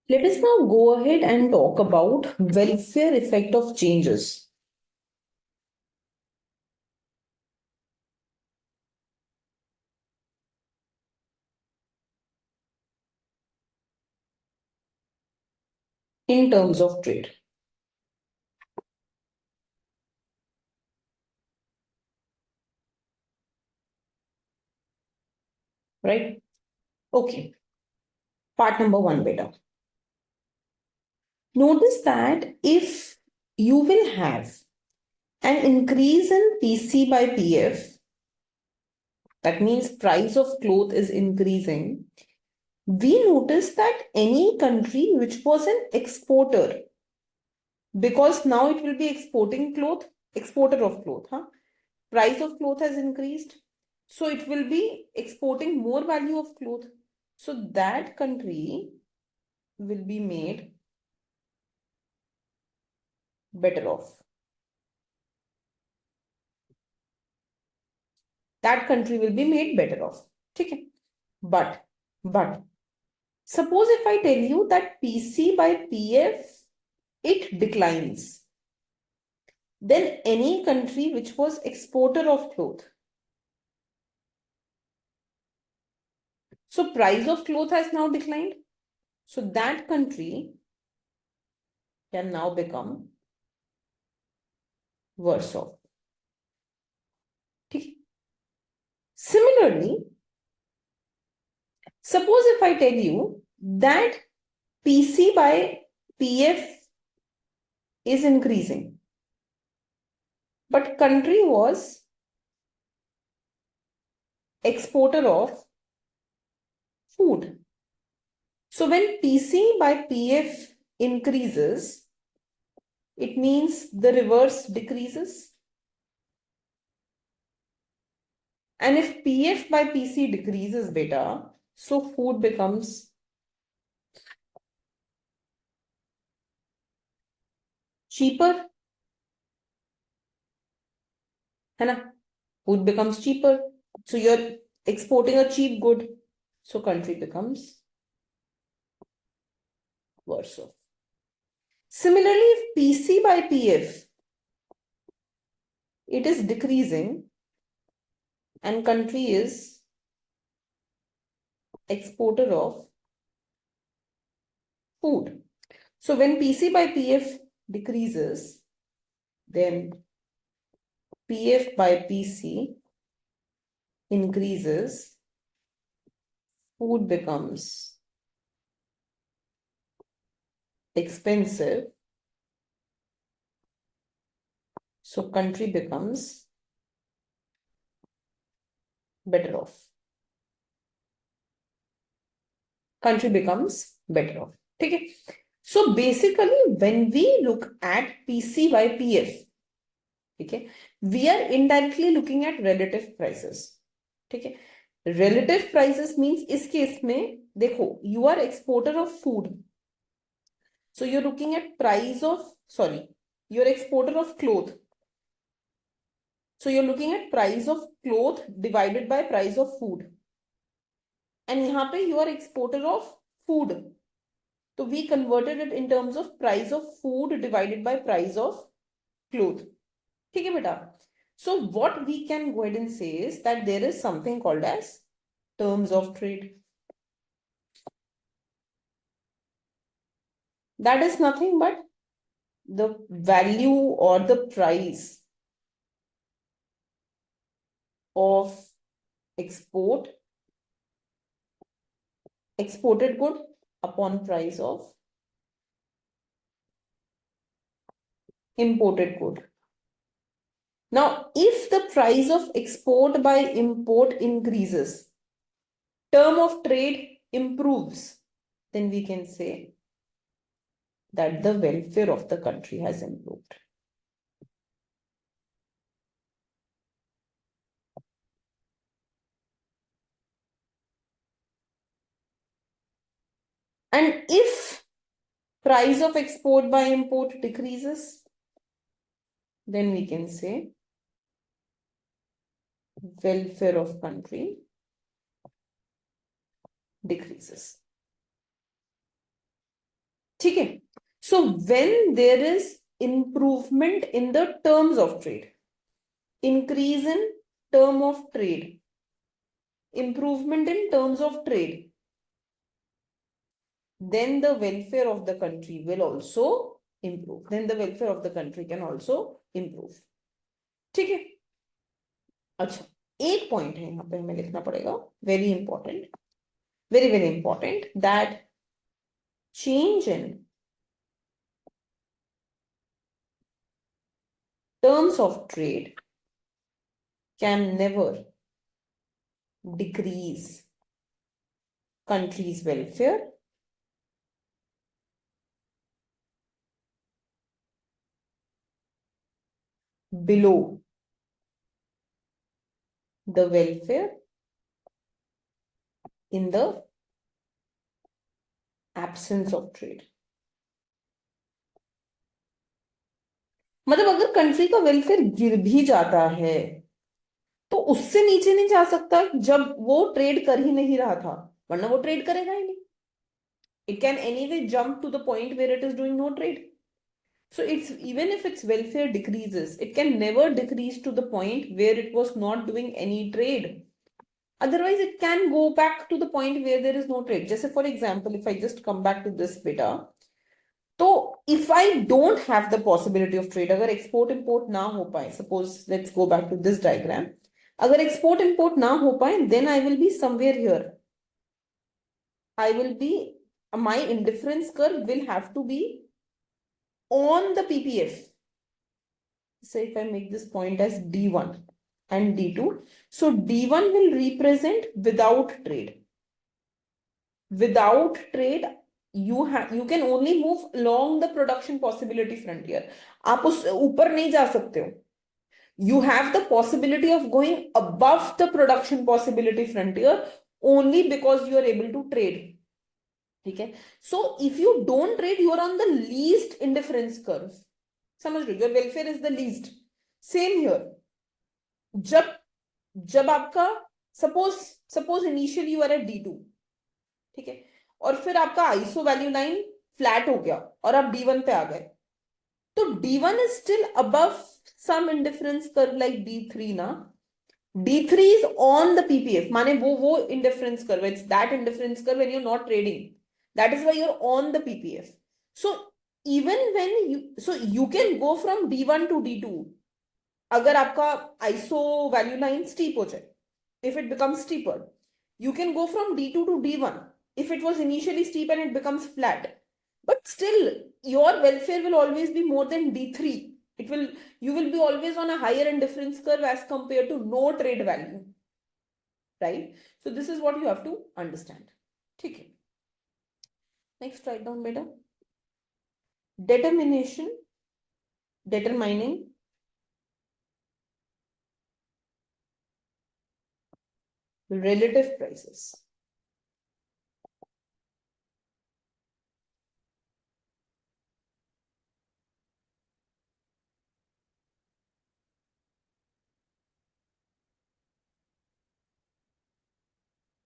Let us now go ahead and talk about welfare effect of changes. In terms of trade. Right? Okay. Part number one, beta. Notice that if you will have an increase in PC by PF, that means price of cloth is increasing. We notice that any country which was an exporter, because now it will be exporting cloth, exporter of cloth, price of cloth has increased. So it will be exporting more value of cloth. So that country will be made better off. That country will be made better off. Okay. But suppose if I tell you that PC by PF, it declines, then any country which was exporter of cloth. So price of cloth has now declined. So that country can now become worse off. Okay. Similarly, suppose if I tell you that PC by PF is increasing, but country was exporter of food. So when PC by PF increases, it means the reverse decreases. And if PF by PC decreases, beta, so food becomes cheaper. है ना? Food becomes cheaper. So you're exporting a cheap good. So country becomes worse off. Similarly, if PC by PF, it is decreasing and country is exporter of food. So when PC by PF decreases, then PF by PC increases, food becomes expensive, so country becomes better off. Country becomes better off. Okay. So basically, when we look at PC by PF, okay, we are indirectly looking at relative prices. Okay. Relative prices means इस case में देखो, you are exporter of food. So you're looking at price of, sorry, you're exporter of cloth. So you're looking at price of cloth divided by price of food. And यहाँ पे you are exporter of food. So we converted it in terms of price of food divided by price of cloth. ठीक है बेटा? So what we can go ahead and say is that there is something called as terms of trade. That is nothing but the value or the price of exported good upon price of imported good. Now, if the price of export by import increases, term of trade improves, then we can say that the welfare of the country has improved. And if price of export by import decreases, then we can say welfare of country decreases. ठीक है. So when there is improvement in the terms of trade, increase in term of trade, improvement in terms of trade, then the welfare of the country will also improve. Then the welfare of the country can also improve. ठीक है. अच्छा, एक point है यहाँ पे हमें लिखना पड़ेगा, very important, very very important, that change in terms of trade can never decrease country's welfare below the welfare in the absence of trade. मतलब अगर कंट्री का वेलफेयर गिर भी जाता है तो उससे नीचे नहीं जा सकता जब वो ट्रेड कर ही नहीं रहा था, वरना वो ट्रेड करेगा ही नहीं. It can anyway jump to the point where it is doing no trade. So it's, even if its welfare decreases, it can never decrease to the point where it was not doing any trade. Otherwise, it can go back to the point where there is no trade. Just for example, if I just come back to this beta, तो if I don't have the possibility of trade, अगर export import ना हो पाए, suppose let's go back to this diagram, अगर export import ना हो पाए, then I will be somewhere here. I will be, my indifference curve will have to be on the PPF. Say if I make this point as D1 and D2, so D1 will represent without trade. Without trade, you can only move along the production possibility frontier. आप उस ऊपर नहीं जा सकते हो. You have the possibility of going above the production possibility frontier only because you are able to trade. ठीक है. So if you don't trade, you are on the least indifference curve. समझ रहे हो? Your welfare is the least. Same here. जब आपका suppose initially you are at D2, ठीक है, और फिर आपका आईसो वैल्यू लाइन फ्लैट हो गया और आप D1 पे आ गए, तो D1 is still above some indifference curve like D3 ना. D3 is on the PPF, माने वो indifference curve, it's that indifference curve when you are not trading, that is why you are on the PPF. So even when you can go from D1 to D2, अगर आपका ISO value line steep हो जाए, if it becomes steeper, you can go from D2 to D1 if it was initially steep and it becomes flat, but still your welfare will always be more than D3. You will be always on a higher indifference curve as compared to no trade value, right? So this is what you have to understand. ठीक है. Next, write down beta. Determining relative prices.